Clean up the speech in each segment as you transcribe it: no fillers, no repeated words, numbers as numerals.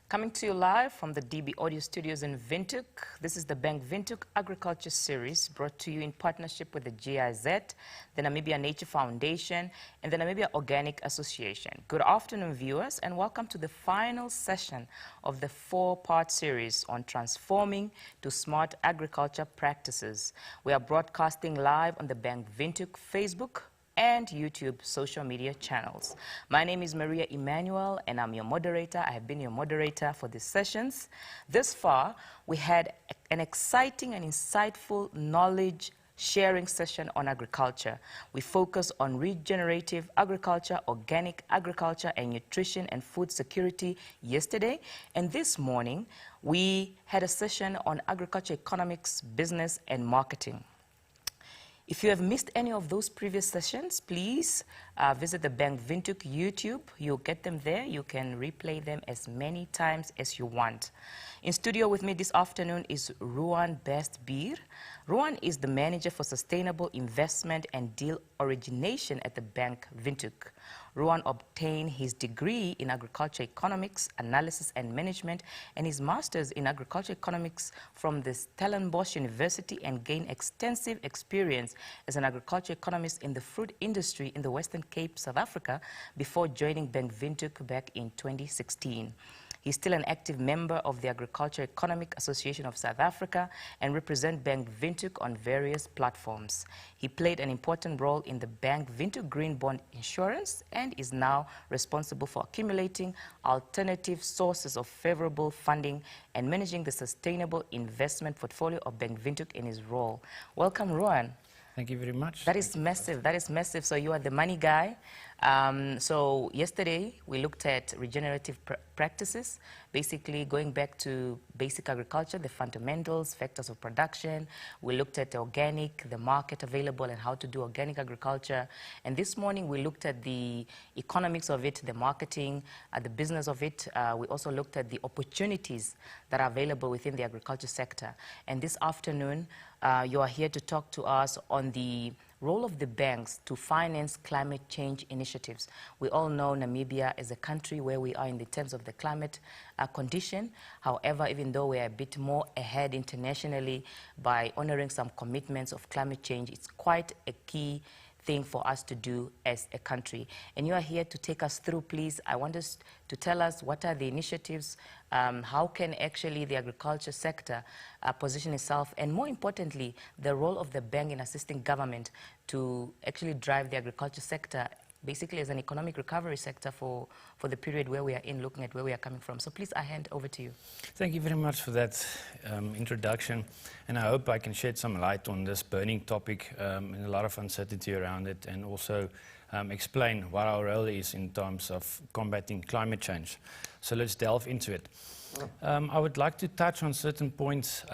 Coming to you live from the DB Audio Studios in Windhoek. This is the Bank Windhoek Agriculture Series, brought to you in partnership with the GIZ, the Namibia Nature Foundation, and the Namibia Organic Association. Good afternoon, viewers, and welcome to the final session of the 4-part series on transforming to smart agriculture practices. We are broadcasting live on the Bank Windhoek Facebook and YouTube social media channels. My name is Maria Emmanuel, and I'm your moderator. I have been your moderator for these sessions. Thus far, we had an exciting and insightful knowledge sharing session on agriculture. We focus on regenerative agriculture, organic agriculture, and nutrition and food security yesterday. And this morning, we had a session on agriculture economics, business, and marketing. If you have missed any of those previous sessions, please visit the Bank Windhoek YouTube. You'll get them there. You can replay them as many times as you want. In studio with me this afternoon is Ruan Bestbier. Ruan is the manager for Sustainable Investment and Deal Origination at the Bank Windhoek. Ruan obtained his degree in agriculture economics, analysis and management, and his master's in agriculture economics from the Stellenbosch University, and gained extensive experience as an agriculture economist in the fruit industry in the Western Cape, South Africa, before joining Bank Windhoek back in 2016. He's still an active member of the Agriculture Economic Association of South Africa and represents Bank Windhoek on various platforms. He played an important role in the Bank Windhoek Green Bond Insurance and is now responsible for accumulating alternative sources of favorable funding and managing the sustainable investment portfolio of Bank Windhoek in his role. Welcome, Ruan. Thank you very much. That is massive. That is massive. So you are the money guy. So yesterday we looked at regenerative practices, basically going back to basic agriculture, the fundamentals, factors of production. We looked at organic, the market available, and how to do organic agriculture. And this morning we looked at the economics of it, the marketing, the business of it. We also looked at the opportunities that are available within the agriculture sector. And this afternoon, you are here to talk to us on the role of the banks to finance climate change initiatives. We all know Namibia is a country where we are in the terms of the climate condition. However, even though we are a bit more ahead internationally by honoring some commitments of climate change, it's quite a key thing for us to do as a country. And you are here to take us through, please. I want us to tell us what are the initiatives, how can actually the agriculture sector position itself, and more importantly, the role of the bank in assisting government to actually drive the agriculture sector basically as an economic recovery sector for the period where we are in, looking at where we are coming from. So please, I hand over to you. Thank you very much for that introduction, and I hope I can shed some light on this burning topic and a lot of uncertainty around it, and also explain what our role is in terms of combating climate change. So let's delve into it. I would like to touch on certain points,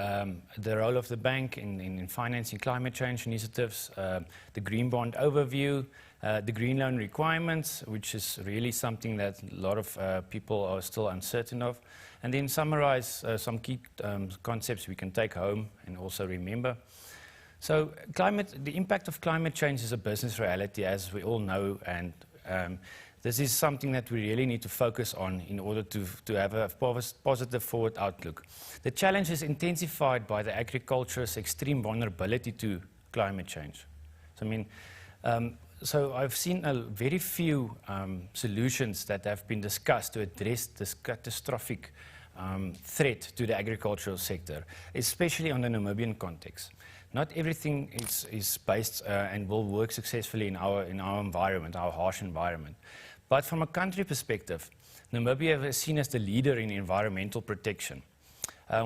the role of the bank in financing climate change initiatives, the green bond overview, the green loan requirements, which is really something that a lot of people are still uncertain of, and then summarize some key concepts we can take home and also remember. So the impact of climate change is a business reality, as we all know, and this is something that we really need to focus on in order to have a positive forward outlook. The challenge is intensified by the agriculture's extreme vulnerability to climate change. So, so I've seen very few solutions that have been discussed to address this catastrophic threat to the agricultural sector, especially on the Namibian context. Not everything is based and will work successfully in our environment, our harsh environment. But from a country perspective, Namibia is seen as the leader in environmental protection.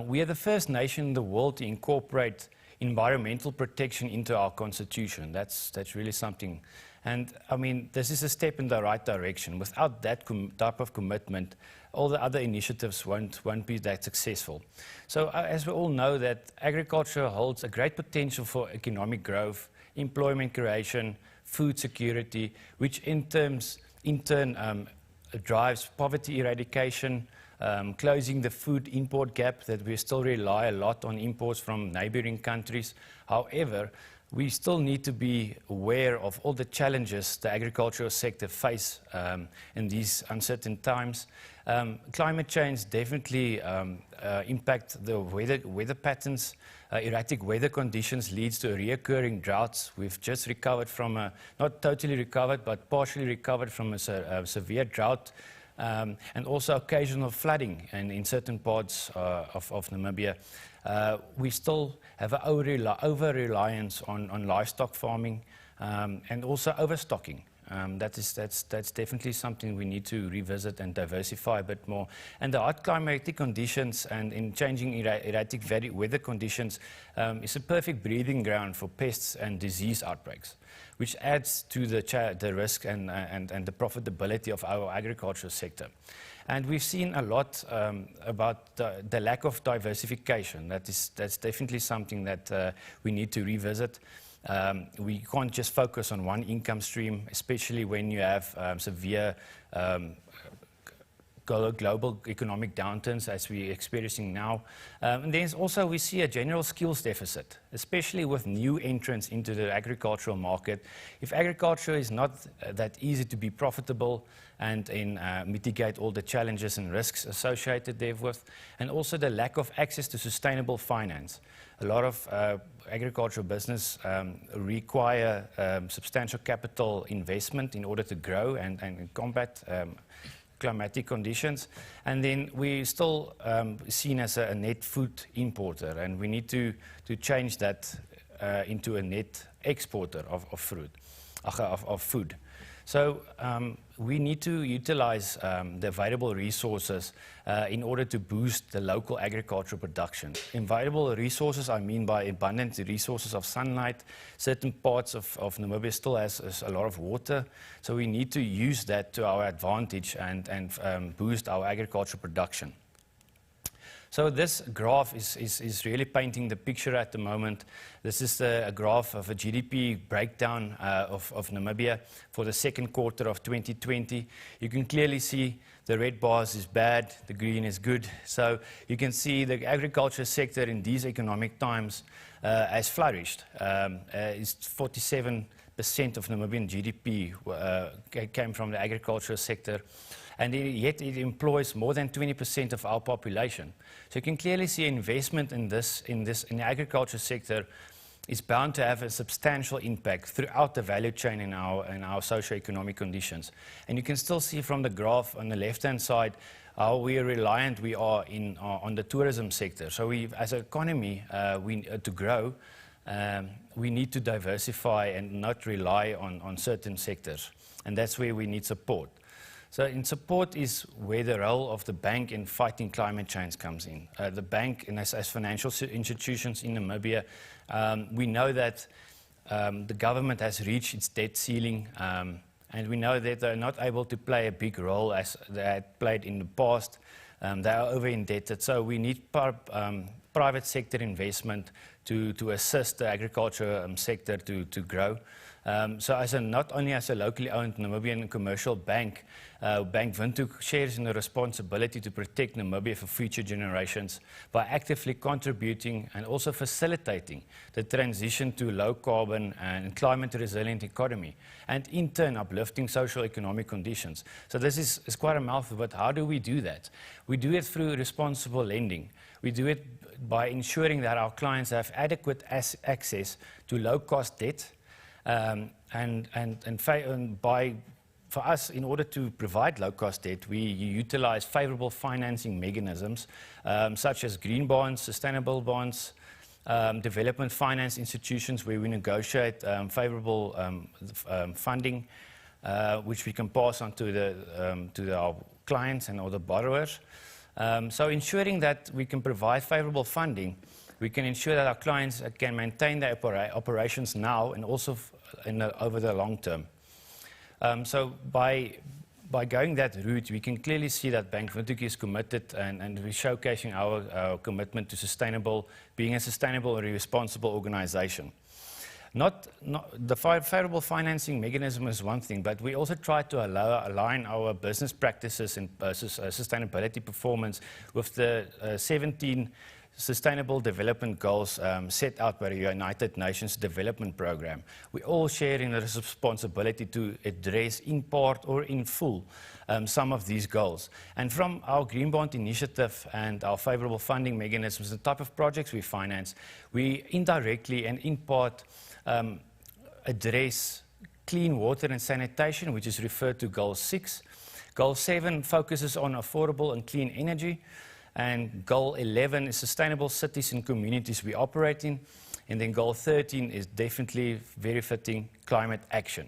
We are the first nation in the world to incorporate environmental protection into our constitution. That's really something. And I mean, this is a step in the right direction. Without that type of commitment, all the other initiatives won't be that successful. So as we all know, that agriculture holds a great potential for economic growth, employment creation, food security, which in turn drives poverty eradication, closing the food import gap that we still rely a lot on imports from neighboring countries. However, we still need to be aware of all the challenges the agricultural sector face in these uncertain times. Climate change definitely impact the weather patterns. Erratic weather conditions leads to reoccurring droughts. We've just recovered from not totally recovered, but partially recovered from a severe drought. And also occasional flooding in certain parts of Namibia. We still have an over-reliance on livestock farming and also overstocking. That's definitely something we need to revisit and diversify a bit more. And the hot climatic conditions and in changing erratic weather conditions is a perfect breeding ground for pests and disease outbreaks, which adds to the risk and the profitability of our agricultural sector. And we've seen a lot about the lack of diversification. That's definitely something that we need to revisit. We can't just focus on one income stream, especially when you have severe global economic downturns as we're experiencing now. And then also we see a general skills deficit, especially with new entrants into the agricultural market. If agriculture is not that easy to be profitable and mitigate all the challenges and risks associated therewith, and also the lack of access to sustainable finance. A lot of agricultural business require substantial capital investment in order to grow and combat climatic conditions, and then we're still seen as a net food importer, and we need to change that into a net exporter of food. So we need to utilize the available resources in order to boost the local agricultural production. Available resources, I mean by abundant resources of sunlight. Certain parts of Namibia still has a lot of water, so we need to use that to our advantage and boost our agricultural production. So this graph is really painting the picture at the moment. This is a graph of a GDP breakdown of Namibia for the second quarter of 2020. You can clearly see the red bars is bad, the green is good. So you can see the agriculture sector in these economic times has flourished. It's 47% of Namibian GDP came from the agricultural sector. And yet it employs more than 20% of our population. So you can clearly see investment in the agriculture sector is bound to have a substantial impact throughout the value chain in our socio-economic conditions. And you can still see from the graph on the left-hand side how reliant we are on the tourism sector. So as an economy, to grow, we need to diversify and not rely on certain sectors. And that's where we need support. So in support is where the role of the bank in fighting climate change comes in. The bank, and as financial institutions in Namibia, we know that the government has reached its debt ceiling, and we know that they're not able to play a big role as they had played in the past. They are over-indebted, so we need private sector investment to assist the agriculture sector to grow. So not only as a locally owned Namibian commercial bank, Bank Windhoek shares in the responsibility to protect Namibia for future generations by actively contributing and also facilitating the transition to low carbon and climate resilient economy, and in turn uplifting social economic conditions. So this is quite a mouthful, but how do we do that? We do it through responsible lending. We do it by ensuring that our clients have adequate access to low-cost debt, for us, in order to provide low-cost debt, we utilize favorable financing mechanisms such as green bonds, sustainable bonds, development finance institutions where we negotiate favorable funding, which we can pass on to our clients and other borrowers. So ensuring that we can provide favorable funding, we can ensure that our clients can maintain their operations now and also over the long term. So by going that route, we can clearly see that Bank Windhoek is committed, and we're showcasing our commitment to being a sustainable and responsible organization. The favorable financing mechanism is one thing, but we also try to align our business practices and sustainability performance with the 17 Sustainable Development Goals set out by the United Nations Development Programme. We all share in the responsibility to address in part or in full some of these goals. And from our Green Bond Initiative and our favourable funding mechanisms, the type of projects we finance, we indirectly and in part address clean water and sanitation, which is referred to Goal 6. Goal 7 focuses on affordable and clean energy. And Goal 11 is sustainable cities and communities we operate in. And then Goal 13 is definitely very fitting, climate action.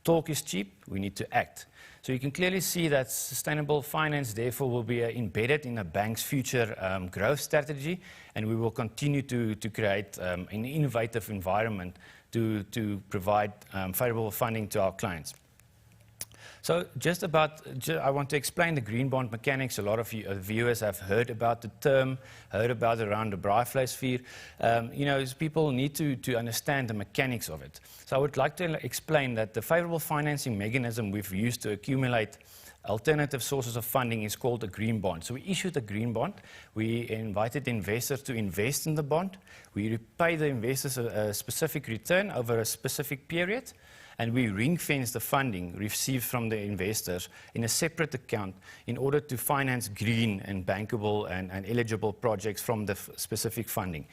Talk is cheap, we need to act. So you can clearly see that sustainable finance, therefore, will be embedded in a bank's future growth strategy, and we will continue to create an innovative environment to provide favourable funding to our clients. So I want to explain the green bond mechanics. A lot of viewers have heard about the term, heard about it around the braaivleisphere. People need to understand the mechanics of it. So I would like to explain that the favourable financing mechanism we've used to accumulate alternative sources of funding is called a green bond. So we issued a green bond. We invited investors to invest in the bond. We repay the investors a specific return over a specific period. And we ring-fence the funding received from the investors in a separate account in order to finance green and bankable and eligible projects from the specific funding.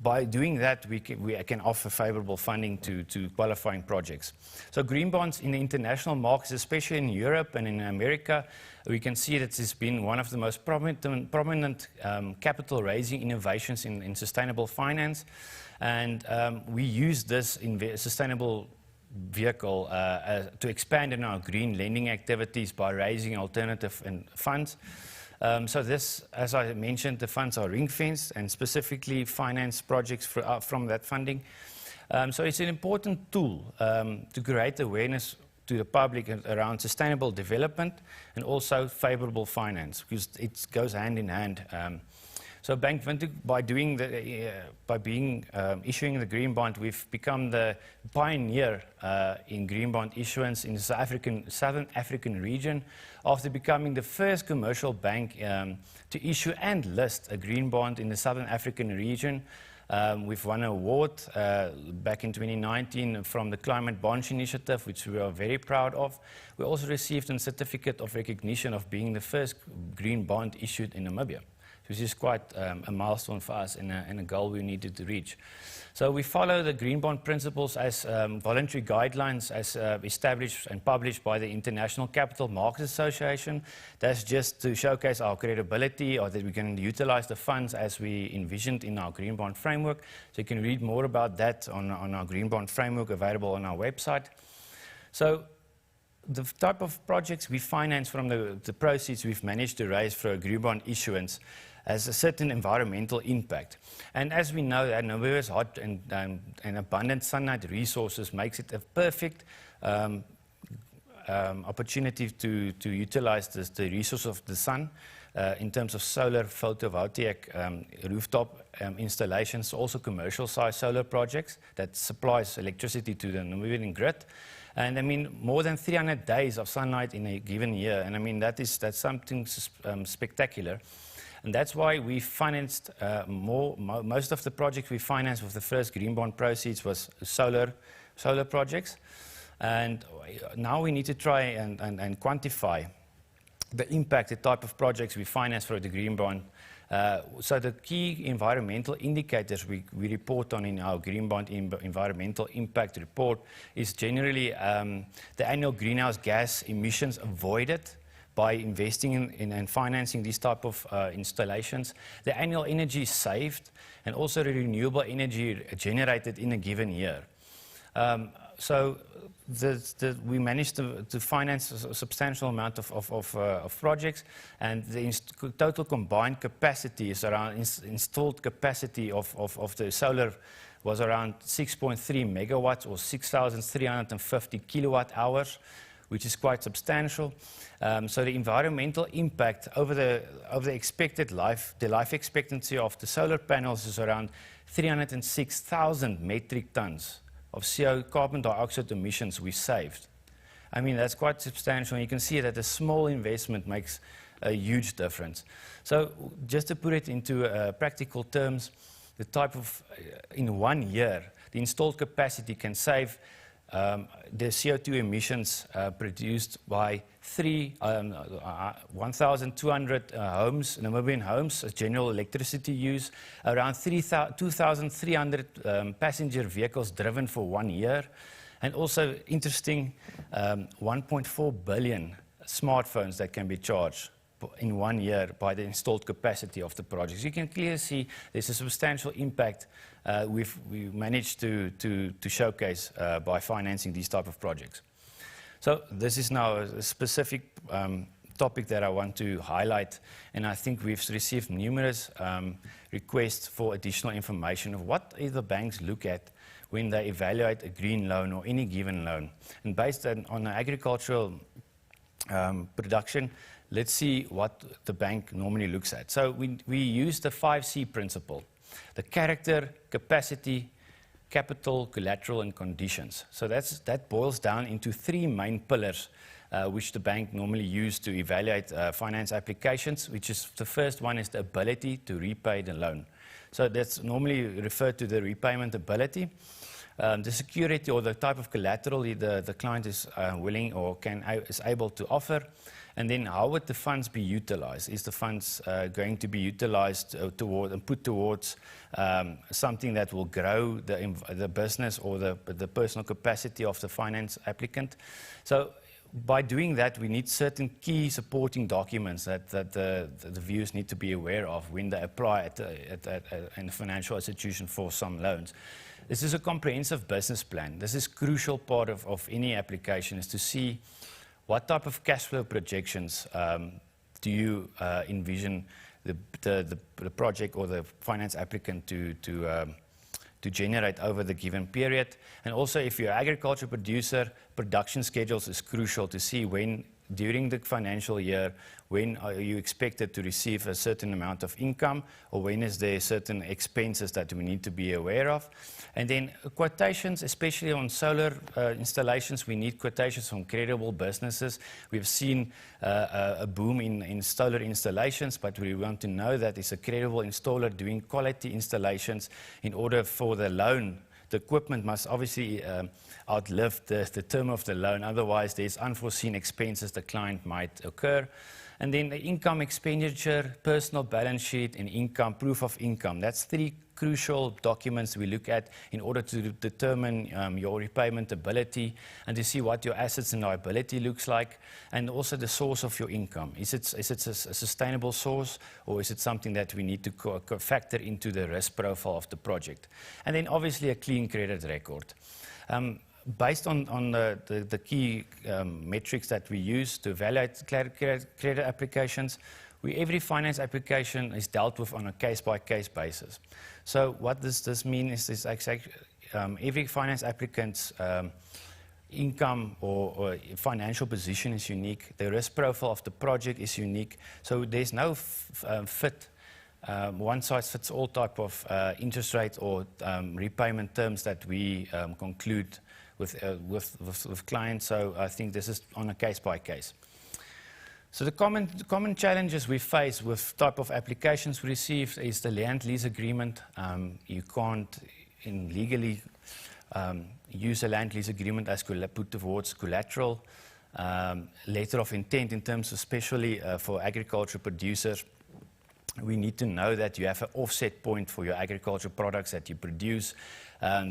By doing that, we can offer favourable funding to qualifying projects. So green bonds in the international markets, especially in Europe and in America, we can see that it's been one of the most prominent capital raising innovations in sustainable finance. And we use this sustainable vehicle to expand in our green lending activities by raising alternative funds. So this, as I mentioned, the funds are ring-fenced and specifically finance projects from that funding. So it's an important tool to create awareness to the public around sustainable development and also favourable finance, because it goes hand in hand. So Bank Windhoek, issuing the green bond, we've become the pioneer in green bond issuance in the Southern African region, after becoming the first commercial bank to issue and list a green bond in the Southern African region. We've won an award back in 2019 from the Climate Bonds Initiative, which we are very proud of. We also received a certificate of recognition of being the first green bond issued in Namibia, which is quite a milestone for us and a goal we needed to reach. So we follow the green bond principles as voluntary guidelines as established and published by the International Capital Markets Association. That's just to showcase our credibility, or that we can utilize the funds as we envisioned in our green bond framework. So you can read more about that on our green bond framework available on our website. So the type of projects we finance from the proceeds we've managed to raise for a green bond issuance has a certain environmental impact. And as we know, that Namibia's hot and abundant sunlight resources makes it a perfect opportunity to utilize the resource of the sun in terms of solar photovoltaic rooftop installations, also commercial-sized solar projects that supplies electricity to the Namibian grid. And I mean, more than 300 days of sunlight in a given year. And I mean, that's something spectacular. And that's why we financed most of the projects we financed with the first green bond proceeds was solar projects. And now we need to try and quantify the impact, the type of projects we finance for the green bond. So the key environmental indicators we report on in our green bond environmental impact report is generally the annual greenhouse gas emissions avoided by investing in and financing these type of installations, the annual energy saved, and also the renewable energy generated in a given year. So we managed to finance a substantial amount of projects, and the total combined capacity is around installed capacity of the solar was around 6.3 megawatts or 6,350 kilowatt hours, which is quite substantial. So the environmental impact over the expected life, the life expectancy of the solar panels is around 306,000 metric tons of carbon dioxide emissions we saved. I mean, that's quite substantial. You can see that a small investment makes a huge difference. So just to put it into practical terms, the type of, in 1 year, the installed capacity can save the CO2 emissions produced by 1,200 homes, Namibian homes, general electricity use, around 2,300 passenger vehicles driven for 1 year, and also interesting, 1.4 billion smartphones that can be charged in 1 year by the installed capacity of the projects. You can clearly see there's a substantial impact we've managed to showcase by financing these type of projects. So this is now a specific topic that I want to highlight, and I think we've received numerous requests for additional information of what either banks look at when they evaluate a green loan or any given loan. And based on agricultural production, let's see what the bank normally looks at. So we use the 5C principle: the character, capacity, capital, collateral, and conditions. So that boils down into 3 main pillars which the bank normally use to evaluate finance applications, which is the first one is the ability to repay the loan. So that's normally referred to the repayment ability. The security or the type of collateral the client is willing or is able to offer. And then how would the funds be utilized? Is the funds going to be utilized toward and put towards something that will grow the business or the personal capacity of the finance applicant? So by doing that, we need certain key supporting documents that the viewers need to be aware of when they apply in a financial institution for some loans. This is a comprehensive business plan. This is a crucial part of any application, is to see what type of cash flow projections do you envision the project or the finance applicant to generate over the given period. And also, if you're an agriculture producer, production schedules is crucial to see when, during the financial year, when are you expected to receive a certain amount of income, or when is there certain expenses that we need to be aware of. And then quotations, especially on solar installations, we need quotations from credible businesses. We've seen a boom in solar installations, but we want to know that it's a credible installer doing quality installations in order for the loan. The equipment must obviously outlive the term of the loan, otherwise there's unforeseen expenses the client might occur. And then the income expenditure, personal balance sheet, and income, proof of income. That's 3 crucial documents we look at in order to determine your repayment ability and to see what your assets and liability looks like, and also the source of your income. Is it a sustainable source, or is it something that we need to factor into the risk profile of the project? And then obviously a clean credit record. Based on the key metrics that we use to evaluate credit applications, every finance application is dealt with on a case-by-case basis. So what does this mean is every finance applicant's income or financial position is unique. The risk profile of the project is unique. So there's no one-size-fits-all type of interest rate or repayment terms that we conclude with clients. So I think this is on a case-by-case. So the common challenges we face with type of applications we receive is the land lease agreement. You can't legally use a land lease agreement as put towards collateral. Letter of intent in terms of, especially for agriculture producers, we need to know that you have an offset point for your agriculture products that you produce.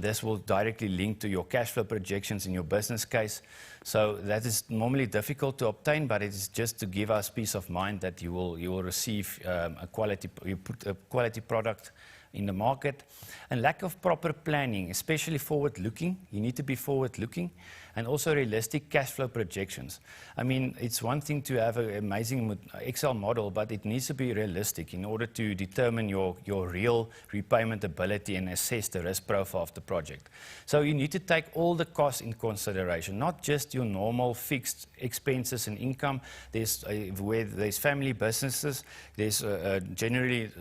This will directly link to your cash flow projections in your business case. So that is normally difficult to obtain, but it is just to give us peace of mind that you will receive a quality product in the market. And lack of proper planning, especially forward-looking. You need to be forward-looking, and also realistic cash flow projections. I mean, it's one thing to have an amazing Excel model, but it needs to be realistic in order to determine your real repayment ability and assess the risk profile of the project. So you need to take all the costs in consideration, not just your normal fixed expenses and income. Where there's family businesses, there's generally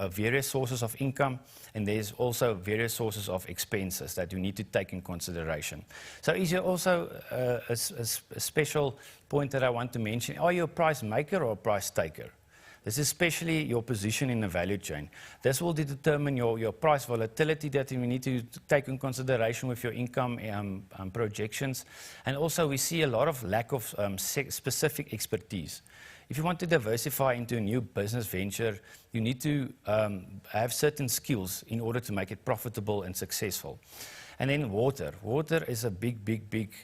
various sources of income, and there's also various sources of expenses that you need to take in consideration. So is there also also a special point that I want to mention. Are you a price maker or a price taker? This is especially your position in the value chain. This will determine your price volatility that you need to take in consideration with your income projections. And also we see a lot of lack of specific expertise. If you want to diversify into a new business venture, you need to have certain skills in order to make it profitable and successful. And then water. Water is a big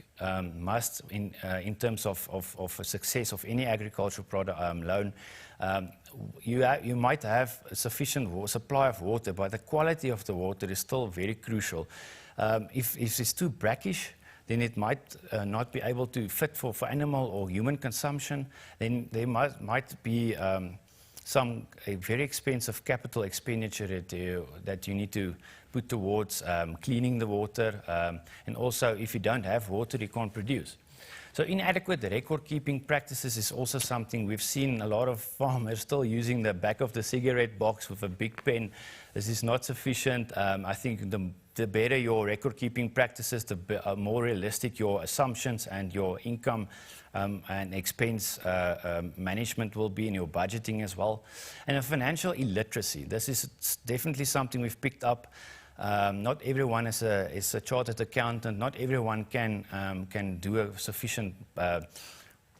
must in terms of a success of any agricultural product loan. You might have a sufficient supply of water, but the quality of the water is still very crucial. If it's too brackish, then it might not be able to fit for animal or human consumption. Then there might be some very expensive capital expenditure that you need to put towards cleaning the water. And also, if you don't have water, you can't produce. So inadequate record-keeping practices is also something we've seen a lot of farmers still using the back of the cigarette box with a big pen. This is not sufficient. I think the better your record-keeping practices, the more realistic your assumptions and your income and expense management will be in your budgeting as well. And a financial illiteracy. This is definitely something we've picked up. Not everyone is a chartered accountant. Not everyone can do a sufficient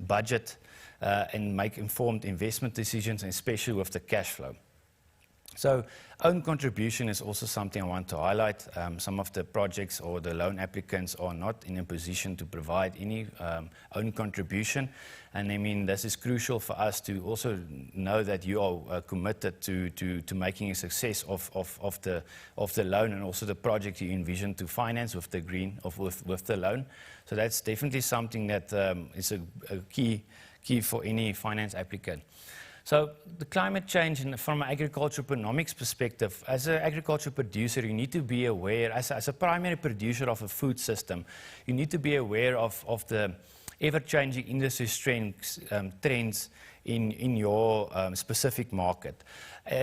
budget and make informed investment decisions, especially with the cash flow. So own contribution is also something I want to highlight. Some of the projects or the loan applicants are not in a position to provide any own contribution. And I mean, this is crucial for us to also know that you are committed to making a success of the loan and also the project you envision to finance with with the loan. So that's definitely something that is a key for any finance applicant. So the climate change, and from an agricultural economics perspective, as an agricultural producer, you need to be aware, as a primary producer of a food system, you need to be aware of the ever-changing industry trends in your specific market.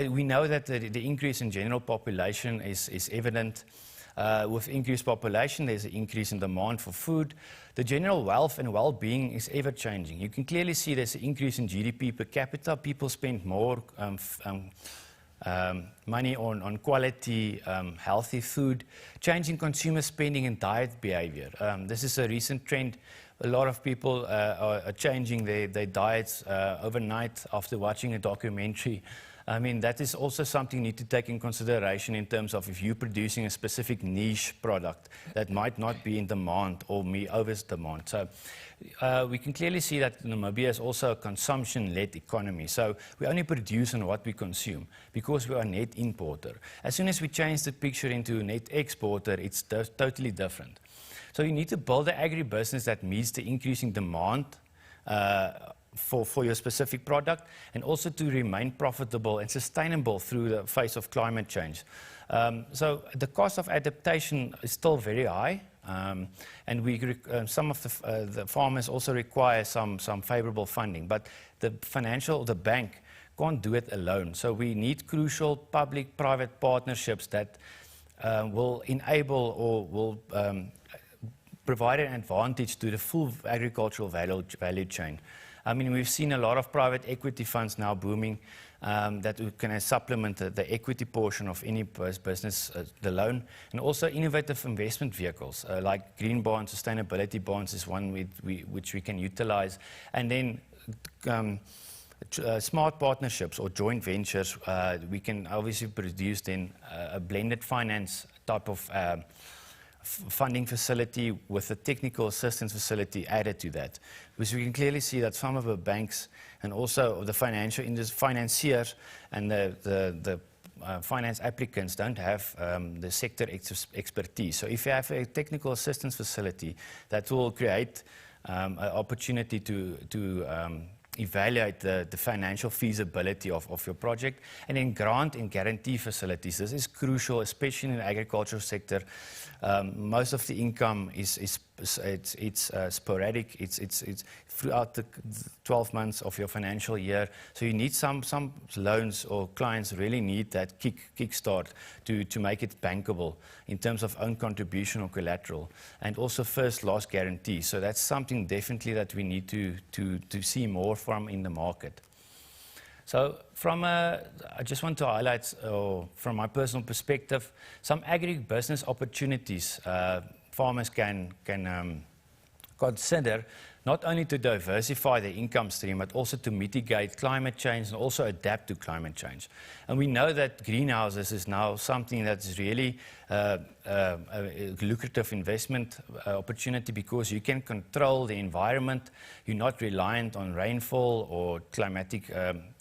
We know that the increase in general population is evident. With increased population, there's an increase in demand for food. The general wealth and well-being is ever-changing. You can clearly see there's an increase in GDP per capita. People spend more money on quality, healthy food. Changing consumer spending and diet behavior. This is a recent trend. A lot of people are changing their diets overnight after watching a documentary. I mean, that is also something you need to take in consideration in terms of if you're producing a specific niche product that might not be in demand or be over demand. So we can clearly see that Namibia is also a consumption-led economy. So we only produce on what we consume because we are a net importer. As soon as we change the picture into a net exporter, it's totally different. So you need to build an agribusiness that meets the increasing demand for your specific product, and also to remain profitable and sustainable through the face of climate change. So the cost of adaptation is still very high, and some of the farmers also require some favorable funding, but the bank can't do it alone. So we need crucial public-private partnerships that will enable or will provide an advantage to the full agricultural value chain. I mean, we've seen a lot of private equity funds now booming that can supplement the equity portion of any business, the loan, and also innovative investment vehicles like green bonds, sustainability bonds is one which we can utilize, and then smart partnerships or joint ventures. We can obviously produce then a blended finance type of funding facility with a technical assistance facility added to that. Because we can clearly see that some of the banks and also the financiers and the finance applicants don't have the sector expertise. So if you have a technical assistance facility, that will create an opportunity to evaluate the financial feasibility of your project. And then grant and guarantee facilities. This is crucial, especially in the agricultural sector. Most of the income is it's sporadic. It's throughout the 12 months of your financial year. So you need some loans or clients really need that kickstart to make it bankable in terms of own contribution or collateral, and also first loss guarantee. So that's something definitely that we need to see more from in the market. So I just want to highlight, from my personal perspective, some agribusiness opportunities farmers can consider, not only to diversify their income stream, but also to mitigate climate change and also adapt to climate change. And we know that greenhouses is now something that's really a lucrative investment opportunity, because you can control the environment. You're not reliant on rainfall or climatic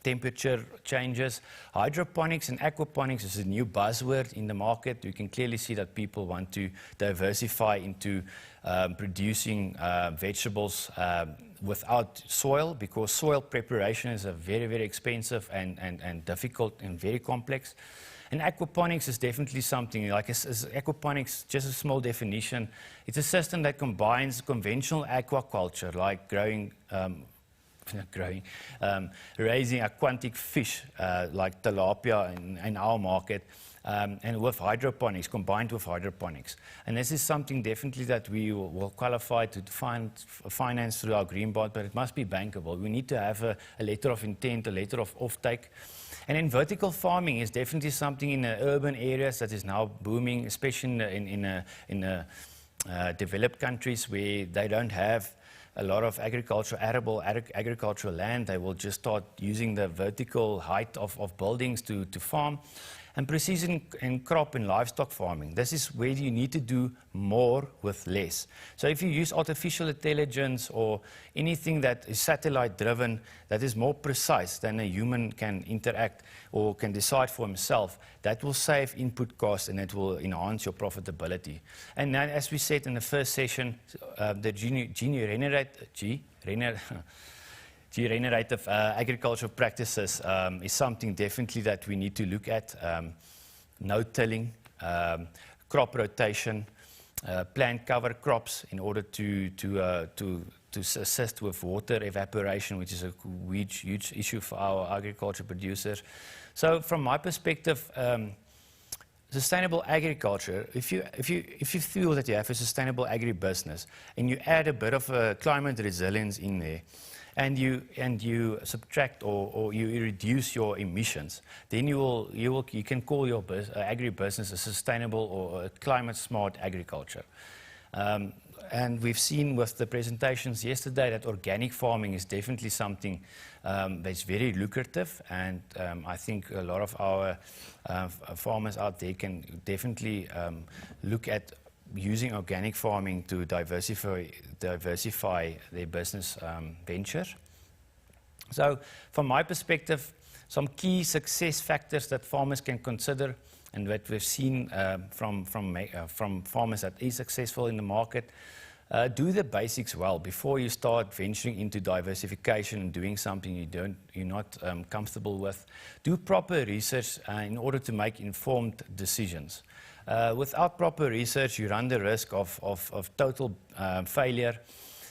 temperature changes. Hydroponics and aquaponics is a new buzzword in the market. You can clearly see that people want to diversify into producing vegetables without soil, because soil preparation is a very, very expensive and difficult and very complex. And aquaponics is definitely something, like aquaponics, just a small definition, it's a system that combines conventional aquaculture, like raising aquatic fish like tilapia in our market, and with hydroponics, combined with hydroponics. And this is something definitely that we will qualify to finance through our green bond, but it must be bankable. We need to have a letter of intent, a letter of offtake. And then vertical farming is definitely something in the urban areas that is now booming, especially in developed countries where they don't have a lot of arable agricultural land. They will just start using the vertical height of buildings to farm. And precision in crop and livestock farming. This is where you need to do more with less. So if you use artificial intelligence or anything that is satellite driven, that is more precise than a human can interact or can decide for himself, that will save input costs and it will enhance your profitability. And then, as we said in the first session, the regenerative agricultural practices is something definitely that we need to look at. No-tilling, crop rotation, plant cover crops in order to assist with water evaporation, which is a huge issue for our agriculture producers. So from my perspective, sustainable agriculture, if you feel that you have a sustainable agribusiness and you add a bit of climate resilience in there, and you subtract or you reduce your emissions, then you can call your agribusiness a sustainable or a climate smart agriculture. And we've seen with the presentations yesterday that organic farming is definitely something that's very lucrative, and I think a lot of our farmers out there can definitely look at using organic farming to diversify their business venture. So from my perspective, some key success factors that farmers can consider and that we've seen from farmers that is successful in the market, do the basics well before you start venturing into diversification and doing something you're not comfortable with. Do proper research in order to make informed decisions. Without proper research, you run the risk of total failure.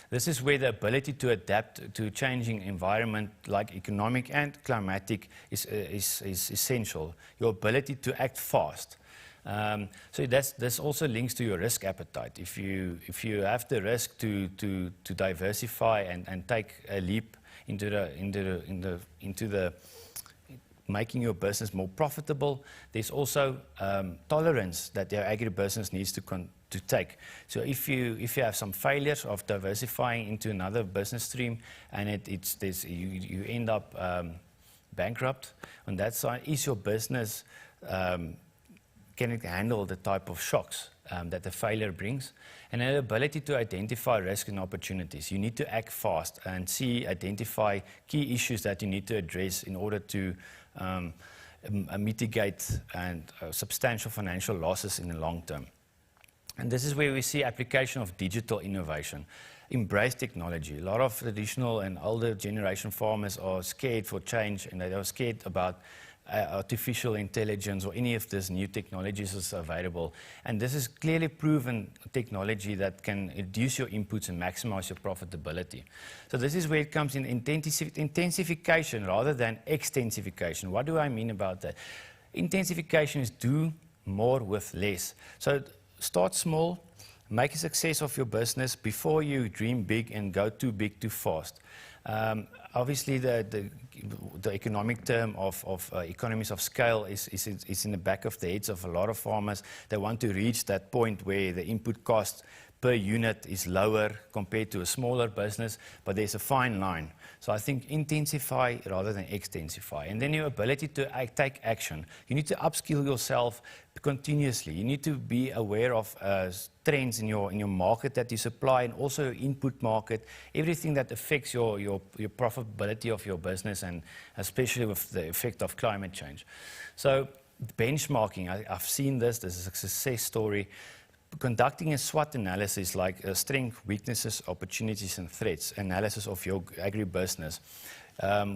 This is where the ability to adapt to a changing environment like economic and climatic is essential. Your ability to act fast. So this also links to your risk appetite. If you have the risk to diversify and take a leap into the making your business more profitable, there's also tolerance that your agribusiness needs to take. So if you have some failures of diversifying into another business stream and you end up bankrupt on that side, is your business can it handle the type of shocks that the failure brings? And an ability to identify risk and opportunities. You need to act fast and identify key issues that you need to address in order to mitigate substantial financial losses in the long term. And this is where we see application of digital innovation. Embrace technology. A lot of traditional and older generation farmers are scared for change, and they are scared about artificial intelligence or any of this new technologies is available. And this is clearly proven technology that can reduce your inputs and maximize your profitability. So this is where it comes in intensification rather than extensification. What do I mean about that? Intensification is do more with less. So start small, make a success of your business before you dream big and go too big too fast. Obviously, the economic term of economies of scale is in the back of the heads of a lot of farmers. They want to reach that point where the input cost per unit is lower compared to a smaller business, but there's a fine line. So I think intensify rather than extensify. And then your ability to take action. You need to upskill yourself continuously. You need to be aware of trends in your market that you supply and also your input market, everything that affects your profitability of your business, and especially with the effect of climate change. So benchmarking, I've seen this is a success story. Conducting a SWOT analysis, like strengths, weaknesses, opportunities, and threats analysis of your agribusiness,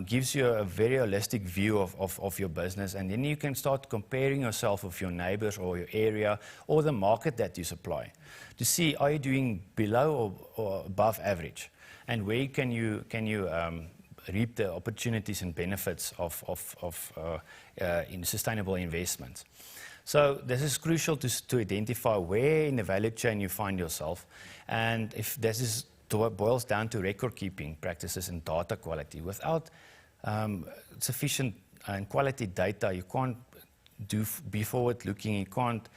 gives you a very holistic view of your business, and then you can start comparing yourself with your neighbors or your area or the market that you supply to see, are you doing below or above average, and where can you reap the opportunities and benefits in sustainable investments. So this is crucial to identify where in the value chain you find yourself, and if this is boils down to record keeping practices and data quality. Without sufficient and quality data, you can't be forward looking, you can't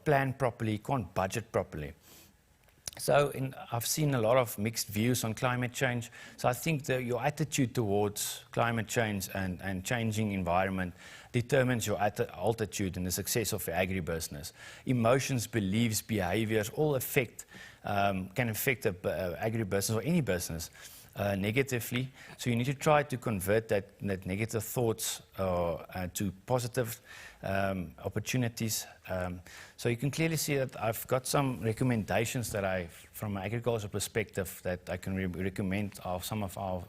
plan properly, you can't budget properly. So I've seen a lot of mixed views on climate change. So I think that your attitude towards climate change and changing environment determines your altitude and the success of your agribusiness. Emotions, beliefs, behaviors all can affect the agribusiness or any business negatively. So you need to try to convert that negative thoughts to positive opportunities. So you can clearly see that I've got some recommendations that from an agricultural perspective, that I can recommend of some of our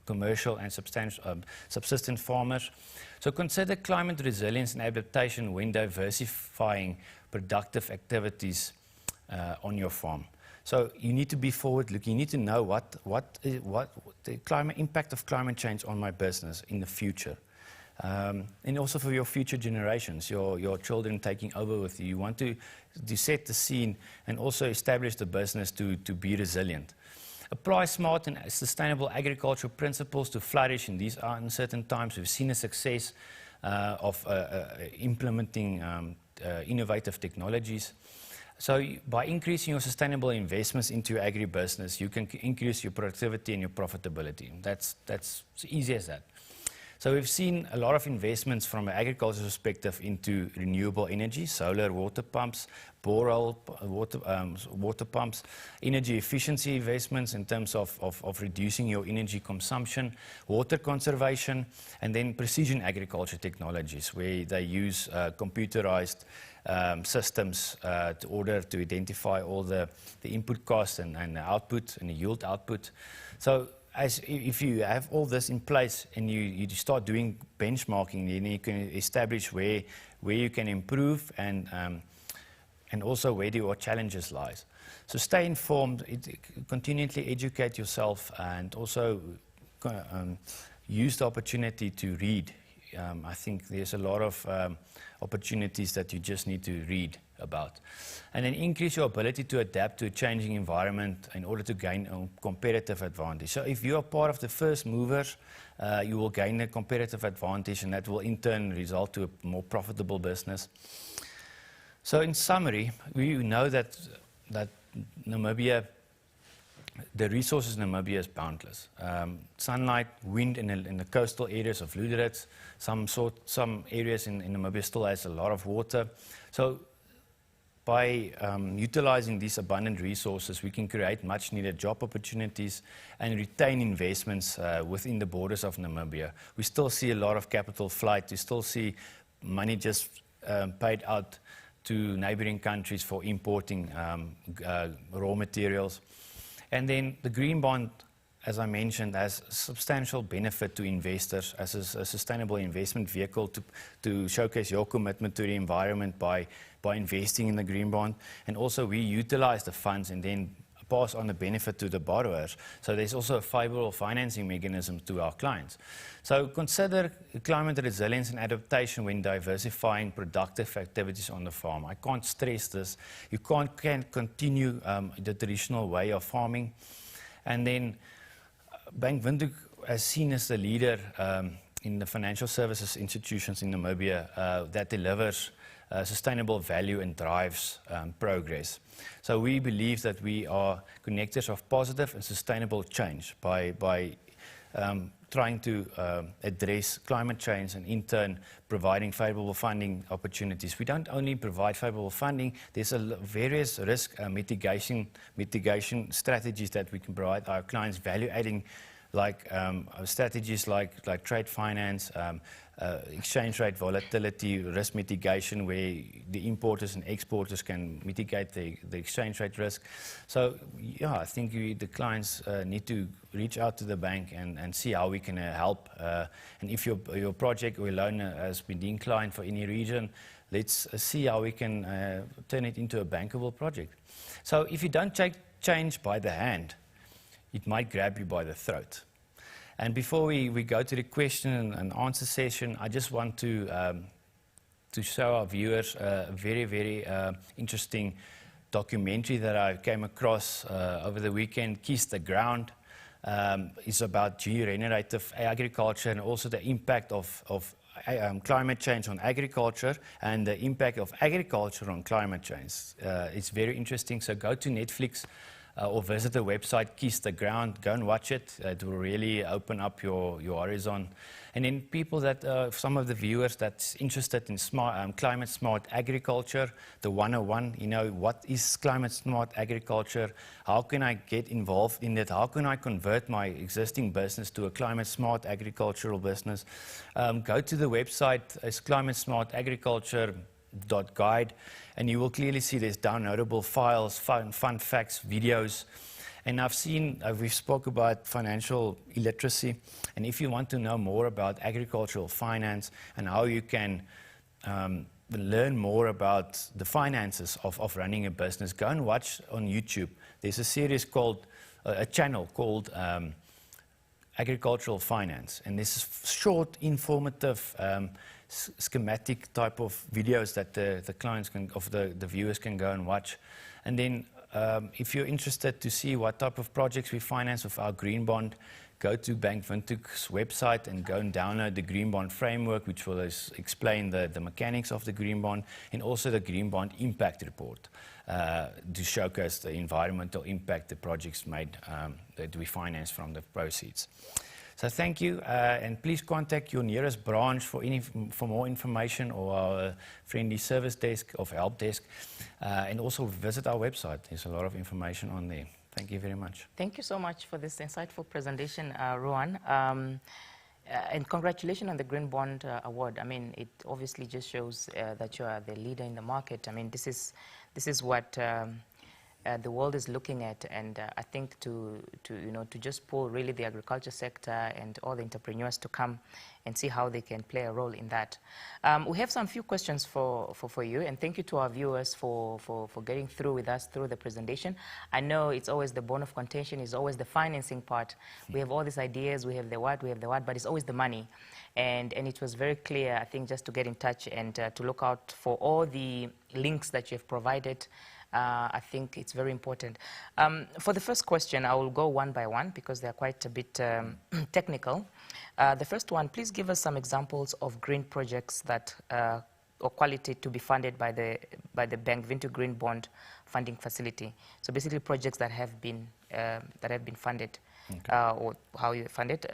commercial and subsistence farmers. So consider climate resilience and adaptation when diversifying productive activities on your farm. So you need to be forward-looking. You need to know what the impact of climate change on my business in the future. And also for your future generations, your children taking over with you. You want to set the scene and also establish the business to be resilient. Apply smart and sustainable agricultural principles to flourish in these uncertain times. We've seen a success of implementing innovative technologies. So by increasing your sustainable investments into your agribusiness, you can increase your productivity and your profitability. That's as easy as that. So we've seen a lot of investments from an agricultural perspective into renewable energy, solar water pumps, borehole water pumps, energy efficiency investments in terms of reducing your energy consumption, water conservation, and then precision agriculture technologies where they use computerized systems in order to identify all the input costs and the output and the yield output. So if you have all this in place and you start doing benchmarking, then you can establish where you can improve and also where your challenges lies. So stay informed, continually educate yourself, and also use the opportunity to read. I think there's a lot of opportunities that you just need to read about. And then increase your ability to adapt to a changing environment in order to gain a competitive advantage. So if you are part of the first movers, you will gain a competitive advantage, and that will in turn result to a more profitable business. So in summary, we know that Namibia, the resources in Namibia is boundless. Sunlight, wind in the coastal areas of Lüderitz, some areas in Namibia still has a lot of water. So by utilizing these abundant resources, we can create much needed job opportunities and retain investments within the borders of Namibia. We still see a lot of capital flight. We still see money just paid out to neighboring countries for importing raw materials. And then the green bond as I mentioned, has substantial benefit to investors as a sustainable investment vehicle to showcase your commitment to the environment by investing in the green bond. And also we utilize the funds and then pass on the benefit to the borrowers. So there's also a favorable financing mechanism to our clients. So consider climate resilience and adaptation when diversifying productive activities on the farm. I can't stress this. You can't continue the traditional way of farming. And then Bank Windhoek has seen as the leader in the financial services institutions in Namibia that delivers sustainable value and drives progress. So we believe that we are connectors of positive and sustainable change by trying to address climate change and in turn providing favorable funding opportunities. We don't only provide favorable funding, there's various risk mitigation strategies that we can provide our clients, value adding like strategies like trade finance, exchange rate volatility, risk mitigation, where the importers and exporters can mitigate the exchange rate risk. So, yeah, I think the clients need to reach out to the bank and see how we can help. And if your project or loan has been declined for any region, let's see how we can turn it into a bankable project. So if you don't take change by the hand, it might grab you by the throat. And before we go to the question and answer session, I just want to show our viewers a very, very interesting documentary that I came across over the weekend, Kiss the Ground. It's about regenerative agriculture and also the impact of climate change on agriculture and the impact of agriculture on climate change. It's very interesting, so go to Netflix or visit the website Kiss the Ground, go and watch it. It will really open up your horizon. And then people that, some of the viewers that's interested in climate smart agriculture, the 101, what is climate smart agriculture? How can I get involved in it? How can I convert my existing business to a climate smart agricultural business? Go to the website, it's climatesmartagriculture.guide, and you will clearly see there's downloadable files, fun facts, videos. And we've spoke about financial illiteracy, and if you want to know more about agricultural finance and how you can learn more about the finances of running a business, go and watch on YouTube. There's a series a channel called Agricultural Finance, and this is short, informative, schematic type of videos that the clients the viewers can go and watch. And then if you're interested to see what type of projects we finance with our green bond, go to Bank Windhoek's website and go and download the green bond framework, which will explain the mechanics of the green bond and also the green bond impact report to showcase the environmental impact the projects made that we finance from the proceeds. So thank you, and please contact your nearest branch for more information, or our friendly service desk or help desk, and also visit our website. There's a lot of information on there. Thank you very much. Thank you so much for this insightful presentation, Ruan. And congratulations on the Green Bond Award. I mean, it obviously just shows that you are the leader in the market. I mean, this is what the world is looking at, and I think to just pull really the agriculture sector and all the entrepreneurs to come and see how they can play a role in that. We have some few questions for you, and thank you to our viewers for getting through with us through the presentation. I know it's always the bone of contention, is always the financing part. We have all these ideas, we have the what, but it's always the money. And it was very clear, I think, just to get in touch and to look out for all the links that you've provided. I think it's very important. For the first question, I will go one by one because they're quite a bit technical. The first one, please give us some examples of green projects that or quality to be funded by the Bank Windhoek Green Bond funding facility. So basically, projects that have been funded, okay. Or how you fund it.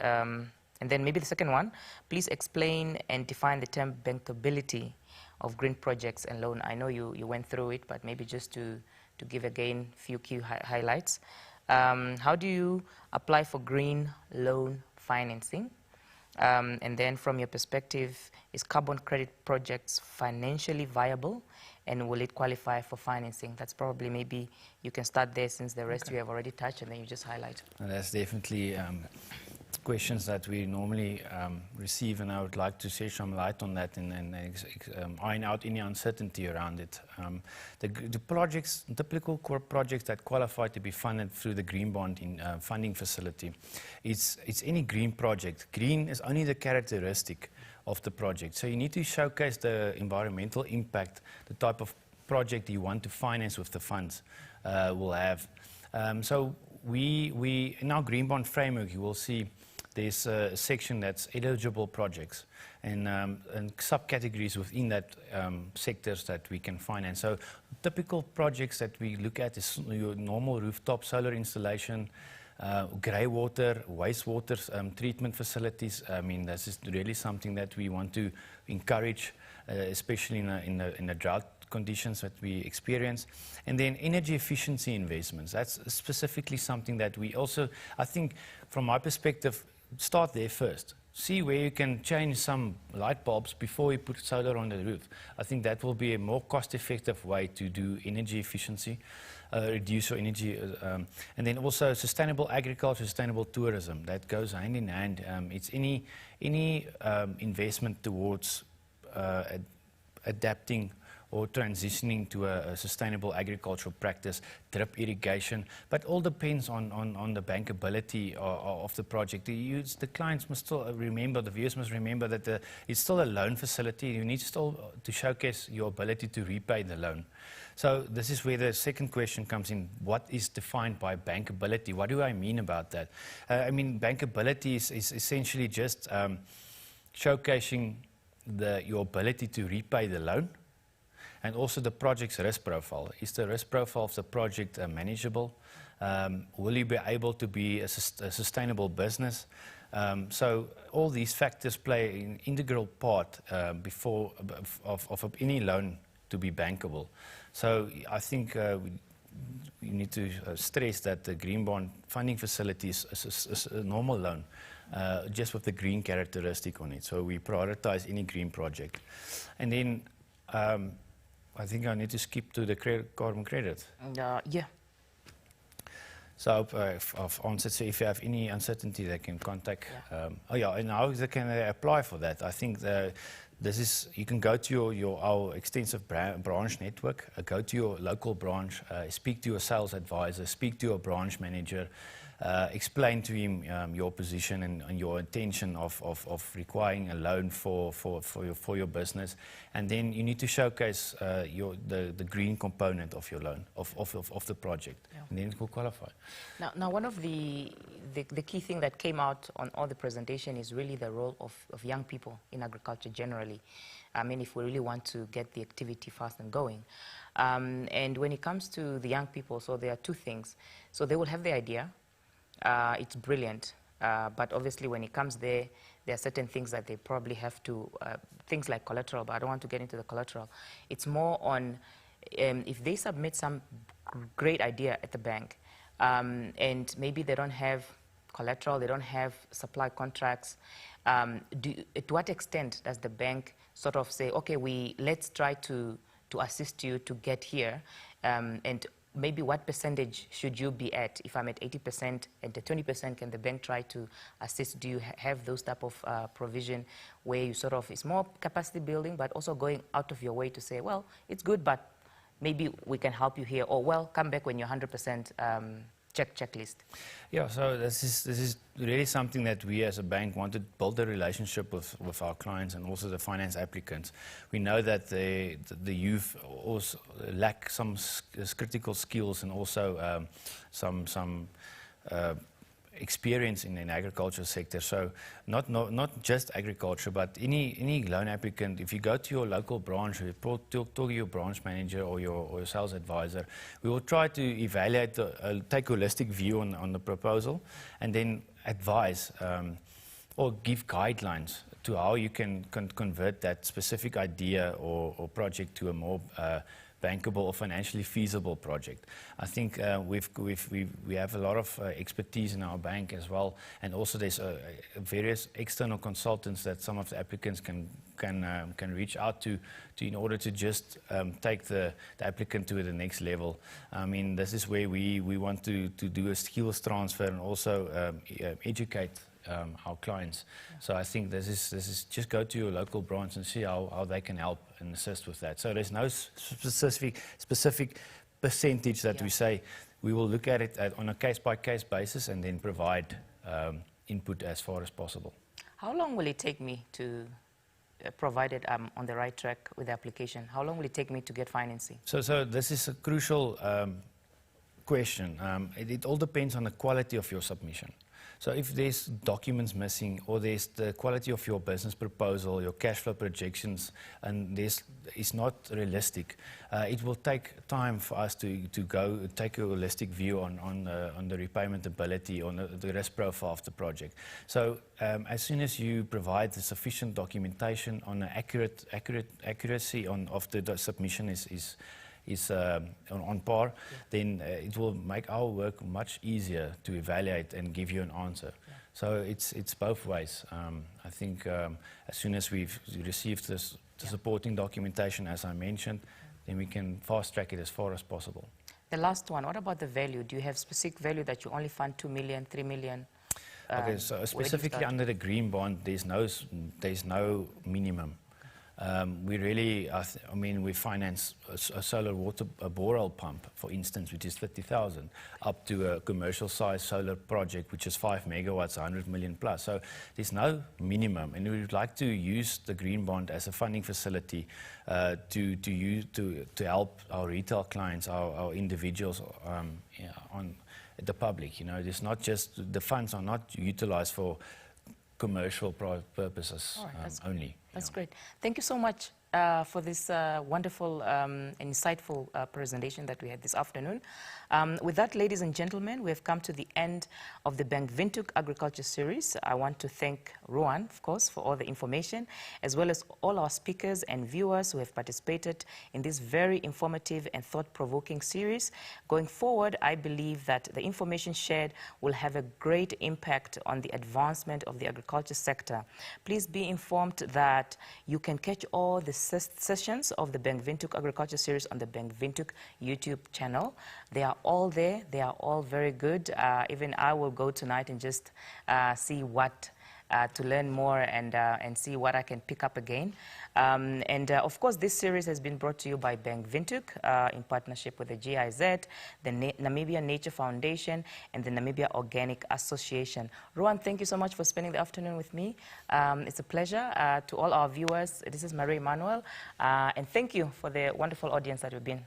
And then maybe the second one, please explain and define the term bankability of green projects and loan. I know you went through it, but maybe just to give again a few key highlights. How do you apply for green loan financing? And then from your perspective, is carbon credit projects financially viable, and will it qualify for financing? That's probably, maybe you can start there, since the rest you have already touched, and then you just highlight. And that's definitely questions that we normally receive, and I would like to shed some light on that and iron out any uncertainty around it. The projects, typical core projects that qualify to be funded through the green bond funding facility, it's any green project. Green is only the characteristic of the project. So you need to showcase the environmental impact, the type of project you want to finance with the funds will have. So we in our green bond framework, you will see there's a section that's eligible projects and subcategories within that sectors that we can finance. So typical projects that we look at is your normal rooftop solar installation, grey water, wastewater treatment facilities. I mean, this is really something that we want to encourage, especially in the drought conditions that we experience. And then energy efficiency investments. That's specifically something that we also, I think, from my perspective, start there first. See where you can change some light bulbs before you put solar on the roof. I think that will be a more cost-effective way to do energy efficiency, reduce your energy, and then also sustainable agriculture, sustainable tourism. That goes hand in hand. It's any investment towards adapting or transitioning to a sustainable agricultural practice, drip irrigation, but all depends on the bankability of the project. The clients must still remember, the viewers must remember that it's still a loan facility. You need still to showcase your ability to repay the loan. So this is where the second question comes in. What is defined by bankability? What do I mean about that? I mean, bankability is essentially just showcasing your ability to repay the loan, and also the project's risk profile. Is the risk profile of the project manageable? Will you be able to be a sustainable business? So all these factors play an integral part before of any loan to be bankable. So I think we need to stress that the green bond funding facility is a normal loan, just with the green characteristic on it. So we prioritize any green project. And then I think I need to skip to the carbon credit. Yeah. So I've answered. So if you have any uncertainty, they can contact. Yeah. And how they can apply for that? I think this is, you can go to our extensive branch network. Go to your local branch. Speak to your sales advisor. Speak to your branch manager. Explain to him your position and your intention of requiring a loan for your business, and then you need to showcase the green component of your loan of the project, and then it will qualify. Now one of the key thing that came out on all the presentation is really the role of young people in agriculture generally. I mean, if we really want to get the activity fast and going. And when it comes to the young people, so there are two things. So they will have the idea. It's brilliant, but obviously when it comes there are certain things that they probably have to, things like collateral, but I don't want to get into the collateral. It's more on if they submit some great idea at the bank, and maybe they don't have collateral, they don't have supply contracts, to what extent does the bank sort of say, okay, let's try to assist you to get here, and maybe what percentage should you be at? If I'm at 80% and the 20%, can the bank try to assist? Do you have those type of provision where you sort of, it's more capacity building, but also going out of your way to say, well, it's good, but maybe we can help you here, or well, come back when you're 100% checklist. Yeah, so this is really something that we as a bank want to build a relationship with our clients and also the finance applicants. We know that the youth also lack some critical skills and also some experience in the agriculture sector. So not just agriculture, but any loan applicant, if you go to your local branch, or you talk to your branch manager or your sales advisor, we will try to evaluate, take a holistic view on the proposal, and then advise or give guidelines to how you can convert that specific idea or project to a more bankable or financially feasible project. I think we have a lot of expertise in our bank as well, and also there's various external consultants that some of the applicants can reach out to in order to just take the applicant to the next level. I mean, this is where we want to do a skills transfer and also educate our clients. So I think this is just go to your local branch and see how they can help and assist with that. So there's no specific percentage that we say. We will look at it on a case-by-case basis and then provide input as far as possible. How long will it take me to, provided I'm on the right track with the application, how long will it take me to get financing? So this is a crucial question. It all depends on the quality of your submission. So if there's documents missing, or there's the quality of your business proposal, your cash flow projections, and it's not realistic, it will take time for us to go take a holistic view on the repayment ability, on the risk profile of the project. So as soon as you provide the sufficient documentation on the accuracy of the submission is on par, then it will make our work much easier to evaluate and give you an answer. So it's both ways. I think as soon as we've received the supporting documentation, as I mentioned, then we can fast track it as far as possible. The last one, what about the value? Do you have specific value that you only fund 2 million, 3 million? Okay, so specifically under the green bond, there's no minimum. We really, I mean, we finance a solar water borehole pump, for instance, which is 30,000, up to a commercial size solar project, which is 5 megawatts, 100 million plus. So there's no minimum, and we would like to use the green bond as a funding facility to help our retail clients, our individuals, on the public. You know, there's not just the funds are not utilized for commercial purposes only. That's great. Thank you so much for this wonderful and insightful presentation that we had this afternoon. With that, ladies and gentlemen, we have come to the end of the Bank Windhoek Agriculture Series. I want to thank Ruan, of course, for all the information, as well as all our speakers and viewers who have participated in this very informative and thought-provoking series. Going forward, I believe that the information shared will have a great impact on the advancement of the agriculture sector. Please be informed that you can catch all the sessions of the Bank Windhoek Agriculture Series on the Bank Windhoek YouTube channel. They are all there. They are all very good. Even I will go tonight and just see what to learn more and see what I can pick up again. Of course, this series has been brought to you by Bank Windhoek in partnership with the GIZ, the Namibia Nature Foundation, and the Namibia Organic Association. Ruan, thank you so much for spending the afternoon with me. It's a pleasure. To all our viewers, this is Marie Emmanuel, and thank you for the wonderful audience that we've been.